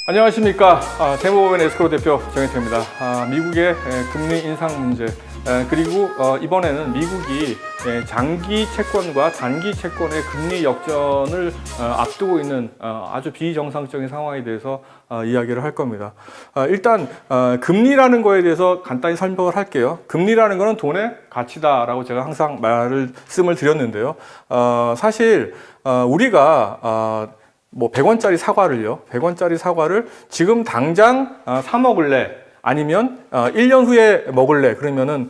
안녕하십니까. 대모범 에스크로 대표 정혜태입니다. 미국의 금리 인상 문제, 그리고 이번에는 미국이 장기 채권과 단기 채권의 금리 역전을 앞두고 있는 아주 비정상적인 상황에 대해서 이야기를 할 겁니다. 일단 금리라는 거에 대해서 간단히 설명을 할게요. 금리라는 거는 돈의 가치다라고 제가 항상 말씀을 드렸는데요. 사실 우리가 뭐 100원짜리 사과를요. 100원짜리 사과를 지금 당장 사 먹을래? 아니면 1년 후에 먹을래? 그러면은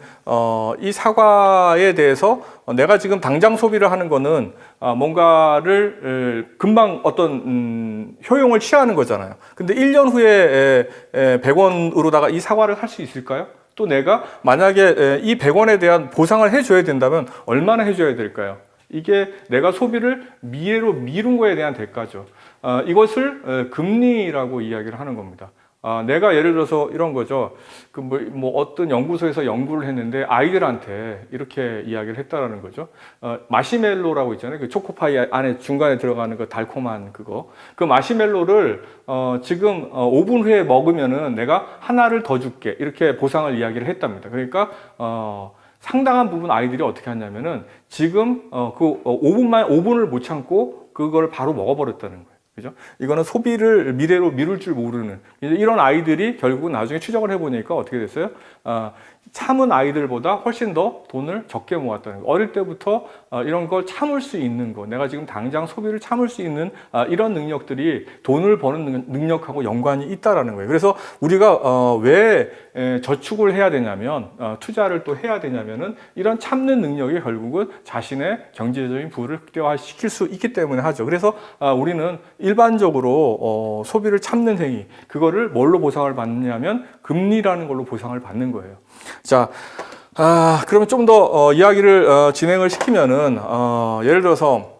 이 사과에 대해서 내가 지금 당장 소비를 하는 거는 뭔가를 금방 어떤 효용을 취하는 거잖아요. 근데 1년 후에 100원으로다가 이 사과를 살 수 있을까요? 또 내가 만약에 이 100원에 대한 보상을 해줘야 된다면 얼마나 해줘야 될까요? 이게 내가 소비를 미래로 미룬 거에 대한 대가죠. 이것을 금리라고 이야기를 하는 겁니다. 내가 예를 들어서 이런 거죠. 뭐 어떤 연구소에서 연구를 했는데 아이들한테 이렇게 이야기를 했다라는 거죠. 마시멜로라고 있잖아요. 그 초코파이 안에 중간에 들어가는 그 달콤한 그거. 그 마시멜로를 지금 5분 후에 먹으면은 내가 하나를 더 줄게. 이렇게 보상을 이야기를 했답니다. 그러니까 상당한 부분 아이들이 어떻게 하냐면은 지금 그 5분을 못 참고 그걸 바로 먹어버렸다는 거예요. 그죠? 이거는 소비를 미래로 미룰 줄 모르는 이런 아이들이 결국 나중에 추적을 해보니까 어떻게 됐어요? 참은 아이들보다 훨씬 더 돈을 적게 모았다는 거. 어릴 때부터 이런 걸 참을 수 있는 거, 내가 지금 당장 소비를 참을 수 있는 이런 능력들이 돈을 버는 능력하고 연관이 있다라는 거예요. 그래서 우리가 왜 저축을 해야 되냐면, 투자를 또 해야 되냐면은 이런 참는 능력이 결국은 자신의 경제적인 부를 극대화시킬 수 있기 때문에 하죠. 그래서 우리는 일반적으로 소비를 참는 행위, 그거를 뭘로 보상을 받느냐면 금리라는 걸로 보상을 받는 거예요. 자, 그러면 좀 더 이야기를 진행을 시키면은 예를 들어서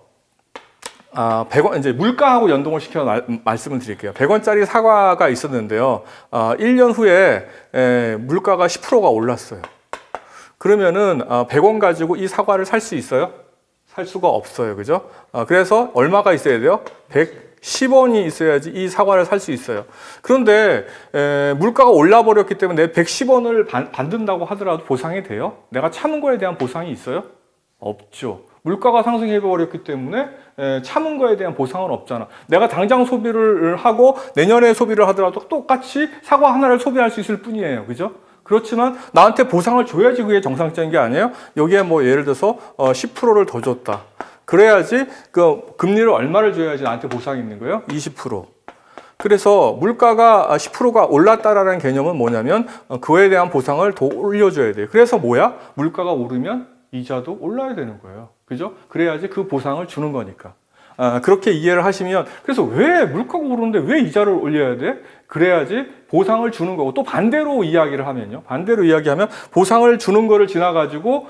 100원 이제 물가하고 연동을 시켜 말씀을 드릴게요. 100원짜리 사과가 있었는데요. 1년 후에 물가가 10%가 올랐어요. 그러면은 100원 가지고 이 사과를 살 수 있어요? 살 수가 없어요. 그죠? 그래서 얼마가 있어야 돼요? 110원이 있어야지 이 사과를 살 수 있어요. 그런데 물가가 올라버렸기 때문에 내 110원을 받는다고 하더라도 보상이 돼요? 내가 참은 거에 대한 보상이 있어요? 없죠. 물가가 상승해버렸기 때문에 참은 거에 대한 보상은 없잖아. 내가 당장 소비를 하고 내년에 소비를 하더라도 똑같이 사과 하나를 소비할 수 있을 뿐이에요. 그죠? 그렇지만 나한테 보상을 줘야지 그게 정상적인 게 아니에요? 여기에 뭐 예를 들어서 10%를 더 줬다. 그래야지 그 금리를 얼마를 줘야지 나한테 보상이 있는 거예요? 20%. 그래서 물가가 10%가 올랐다라는 개념은 뭐냐면 그거에 대한 보상을 더 올려줘야 돼요. 그래서 뭐야? 물가가 오르면 이자도 올라야 되는 거예요. 그죠? 그래야지 그 보상을 주는 거니까. 그렇게 이해를 하시면, 그래서 왜 물가가 오르는데 왜 이자를 올려야 돼? 그래야지 보상을 주는 거고, 또 반대로 이야기를 하면요. 반대로 이야기하면 보상을 주는 거를 지나가지고,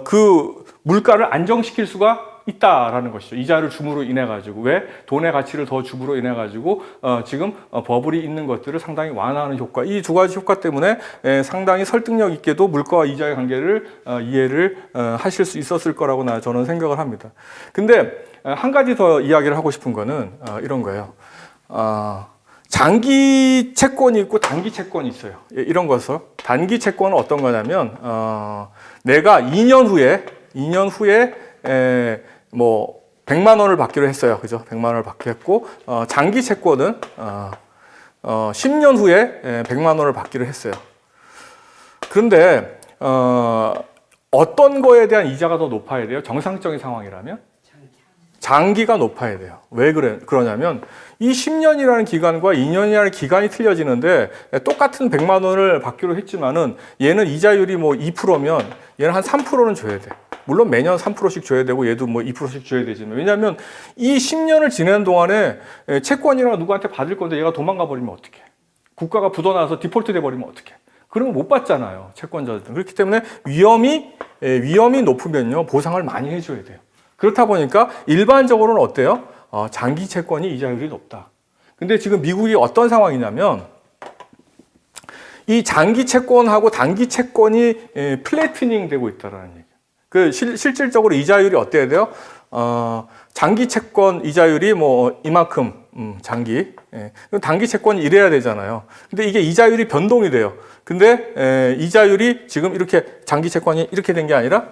그 물가를 안정시킬 수가 있다라는 것이죠. 이자를 줌으로 인해 가지고, 왜 돈의 가치를 더 줌으로 인해 가지고 지금 버블이 있는 것들을 상당히 완화하는 효과, 이 두 가지 효과 때문에 상당히 설득력 있게도 물가와 이자의 관계를 이해를 하실 수 있었을 거라고 저는 생각을 합니다. 근데 한 가지 더 이야기를 하고 싶은 거는 이런 거예요. 장기 채권이 있고 단기 채권이 있어요. 이런 것을 단기 채권은 어떤 거냐면 내가 2년 후에 뭐 100만 원을 받기로 했어요. 그죠? 100만 원을 받기로 했고 장기 채권은 10년 후에 100만 원을 받기로 했어요. 그런데 어떤 거에 대한 이자가 더 높아야 돼요? 정상적인 상황이라면 장기가 높아야 돼요. 왜 그러냐면 이 10년이라는 기간과 2년이라는 기간이 틀려지는데 똑같은 100만 원을 받기로 했지만은 얘는 이자율이 뭐 2%면 얘는 한 3%는 줘야 돼. 물론 매년 3%씩 줘야 되고 얘도 뭐 2%씩 줘야 되지만, 왜냐하면 이 10년을 지내는 동안에 채권이랑 누구한테 받을 건데 얘가 도망가 버리면 어떡해? 국가가 부도나서 디폴트 돼 버리면 어떡해? 그러면 못 받잖아요, 채권자들은. 그렇기 때문에 위험이 높으면요 보상을 많이 해줘야 돼요. 그렇다 보니까 일반적으로는 어때요? 장기 채권이 이자율이 높다. 근데 지금 미국이 어떤 상황이냐면 이 장기 채권하고 단기 채권이 플래티닝 되고 있다라는 얘기예요. 실질적으로 이자율이 어때야 돼요? 장기 채권 이자율이 뭐 이만큼 장기, 그럼 단기 채권이 이래야 되잖아요. 근데 이게 이자율이 변동이 돼요. 근데 이자율이 지금 이렇게 장기 채권이 이렇게 된 게 아니라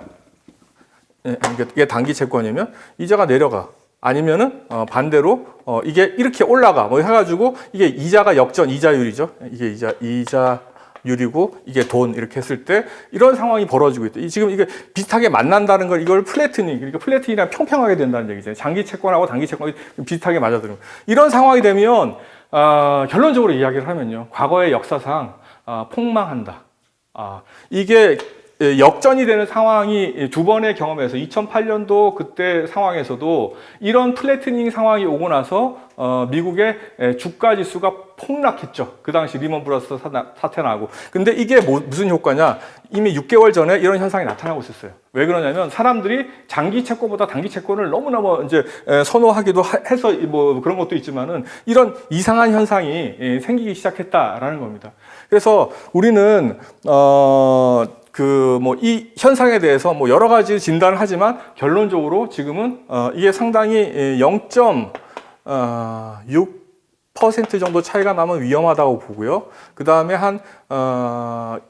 이게 단기 채권이면 이자가 내려가. 아니면은 반대로 이게 이렇게 올라가. 뭐 해가지고 이게 이자가 역전 이자율이죠. 이게 이자율이고 이게 돈 이렇게 했을 때 이런 상황이 벌어지고 있다. 지금 이게 비슷하게 만난다는 걸 이걸 플래트닝, 그러니까 플래트닝이랑 평평하게 된다는 얘기죠. 장기 채권하고 단기 채권이 비슷하게 맞아들는 이런 상황이 되면 결론적으로 이야기를 하면요, 과거의 역사상 폭망한다. 이게 역전이 되는 상황이 두 번의 경험에서 2008년도 그때 상황에서도 이런 플래트닝 상황이 오고 나서 미국의 주가 지수가 폭락했죠. 그 당시 리먼 브라더스 사태 나고. 근데 이게 무슨 효과냐? 이미 6개월 전에 이런 현상이 나타나고 있었어요. 왜 그러냐면 사람들이 장기 채권보다 단기 채권을 너무너무 이제 선호하기도 해서 뭐 그런 것도 있지만은 이런 이상한 현상이 생기기 시작했다라는 겁니다. 그래서 우리는 이 현상에 대해서 뭐 여러 가지 진단을 하지만 결론적으로 지금은 이게 상당히 0.6% 정도 차이가 나면 위험하다고 보고요. 그 다음에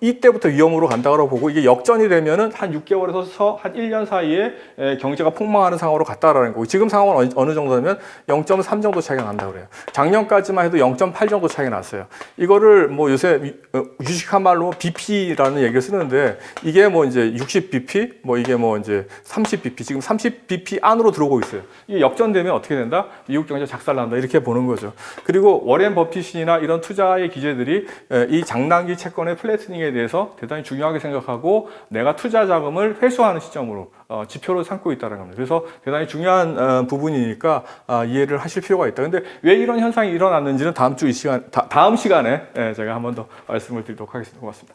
이때부터 위험으로 간다고 보고, 이게 역전이 되면은 한 6개월에서 한 1년 사이에 경제가 폭망하는 상황으로 갔다라는 거고, 지금 상황은 어느 정도냐면 0.3 정도 차이가 난다고 그래요. 작년까지만 해도 0.8 정도 차이가 났어요. 이거를 뭐 요새 유식한 말로 BP라는 얘기를 쓰는데, 이게 뭐 이제 60BP, 뭐 이게 뭐 이제 30BP, 지금 30BP 안으로 들어오고 있어요. 이게 역전되면 어떻게 된다? 미국 경제 작살난다. 이렇게 보는 거죠. 그리고 워렌 버핏이나 이런 투자의 기재들이 이 장단기 채권의 플래트닝에 대해서 대단히 중요하게 생각하고 내가 투자 자금을 회수하는 시점으로 지표로 삼고 있다는 겁니다. 그래서 대단히 중요한 부분이니까 이해를 하실 필요가 있다. 근데 왜 이런 현상이 일어났는지는 다음 시간에 제가 한 번 더 말씀을 드리도록 하겠습니다. 고맙습니다.